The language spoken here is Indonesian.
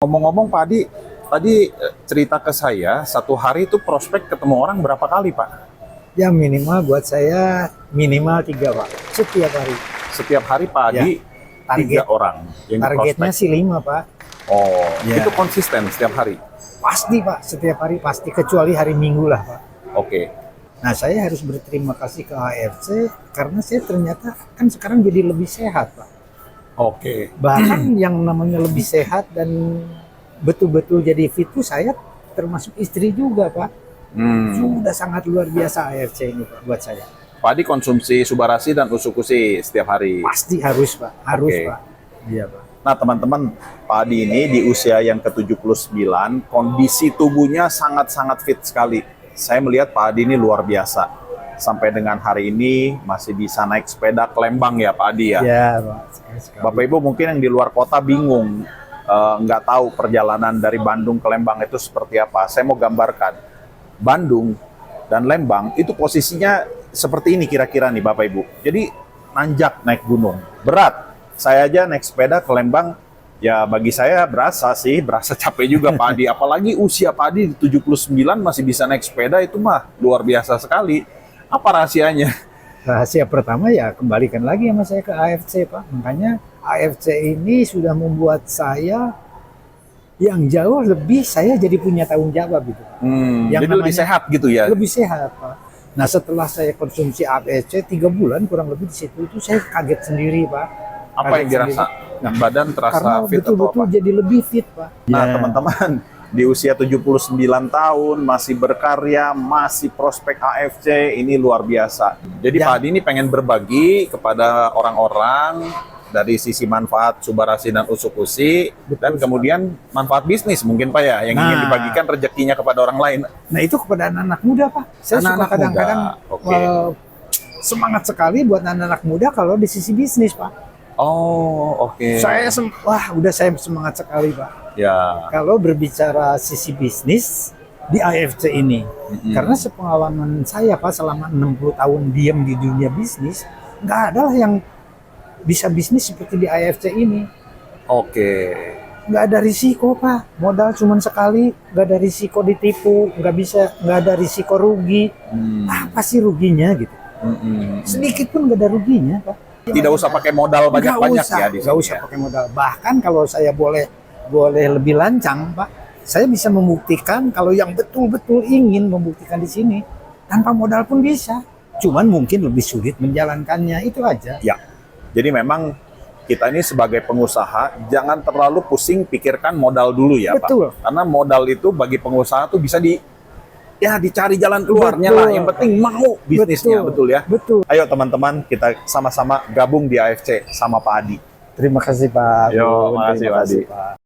Ngomong-ngomong Pak Adi, tadi cerita ke saya, satu hari itu prospek ketemu orang berapa kali Pak? Ya minimal buat saya minimal 3 Pak, setiap hari. Setiap hari Pak Adi, Target, 3 orang yang targetnya prospek. sih 5 Pak. Oh, Ya. itu konsisten setiap hari? Pasti Pak, setiap hari pasti, kecuali hari Minggu lah Pak. Oke. Nah saya harus berterima kasih ke AFC karena saya ternyata kan sekarang jadi lebih sehat Pak. Oke. Bahkan yang namanya lebih sehat dan betul-betul jadi fit itu saya termasuk istri juga Pak. Sudah sangat luar biasa AFC ini Pak buat saya. Pak Adi konsumsi Subarasi dan Usukusi setiap hari? Pasti harus Pak, harus Oke. Pak. Iya Pak. Nah teman-teman, Pak Adi ini di usia yang ke-79, kondisi tubuhnya sangat-sangat fit sekali. Saya melihat Pak Adi ini luar biasa. Sampai dengan hari ini masih bisa naik sepeda ke Lembang ya Pak Adi ya? Iya Pak, sekali. Bapak Ibu mungkin yang di luar kota bingung, nggak tahu perjalanan dari Bandung ke Lembang itu seperti apa. Saya mau gambarkan, Bandung dan Lembang itu posisinya seperti ini kira-kira nih Bapak Ibu. Jadi nanjak naik gunung, berat. Saya aja naik sepeda ke Lembang, ya bagi saya berasa capek juga Pak Adi. Apalagi usia Pak Adi 79 masih bisa naik sepeda, itu mah luar biasa sekali. Apa rahasianya? Rahasia pertama ya kembalikan lagi sama saya ke AFC Pak. Makanya AFC ini sudah membuat saya yang jauh lebih, saya jadi punya tanggung jawab gitu. Yang Jadi lebih namanya- sehat gitu ya? Lebih sehat Pak. Nah setelah saya konsumsi AFC 3 bulan kurang lebih di situ itu saya kaget sendiri Pak. Apa yang Kaget dirasa? sendiri. Badan terasa Karena fit atau betul-betul apa? jadi lebih fit Pak. Nah Ya. teman-teman, di usia 79 tahun, masih berkarya, masih prospek AFC, ini luar biasa. Jadi Ya. Pak Adi ini pengen berbagi kepada orang-orang dari sisi manfaat Subarasi dan Usukusi, dan kemudian manfaat bisnis mungkin Pak ya, yang ingin Nah. dibagikan rezekinya kepada orang lain. Nah itu kepada anak-anak muda Pak. Saya Anak-anak suka kadang-kadang muda, oke. semangat sekali buat anak-anak muda kalau di sisi bisnis Pak. Oh, oke. Wah udah saya semangat sekali Pak. Ya, Kalau berbicara sisi bisnis di AFC ini. Karena sepengalaman saya Pak selama 60 tahun diam di dunia bisnis, nggak ada lah yang bisa bisnis seperti di AFC ini. oke. Nggak ada risiko Pak, modal cuma sekali, nggak ada risiko ditipu, nggak ada risiko rugi. Apa sih ruginya gitu? Sedikit pun nggak ada ruginya Pak. Tidak usah pakai modal banyak-banyak ya di Nggak sini usah ya. pakai modal. Bahkan kalau saya boleh lebih lancang Pak, saya bisa membuktikan kalau yang betul-betul ingin membuktikan di sini tanpa modal pun bisa. Cuman mungkin lebih sulit menjalankannya, itu aja. Ya, jadi memang kita ini sebagai pengusaha jangan terlalu pusing pikirkan modal dulu ya Betul. Pak. Karena modal itu bagi pengusaha tuh bisa dicari jalan keluarnya Betul. lah. Yang penting mau bisnisnya, betul ya. Betul. Ayo teman-teman, kita sama-sama gabung di AFC sama Pak Adi. Terima kasih Pak. Yo, Bun. makasih, Terima Pak Adi. kasih Pak.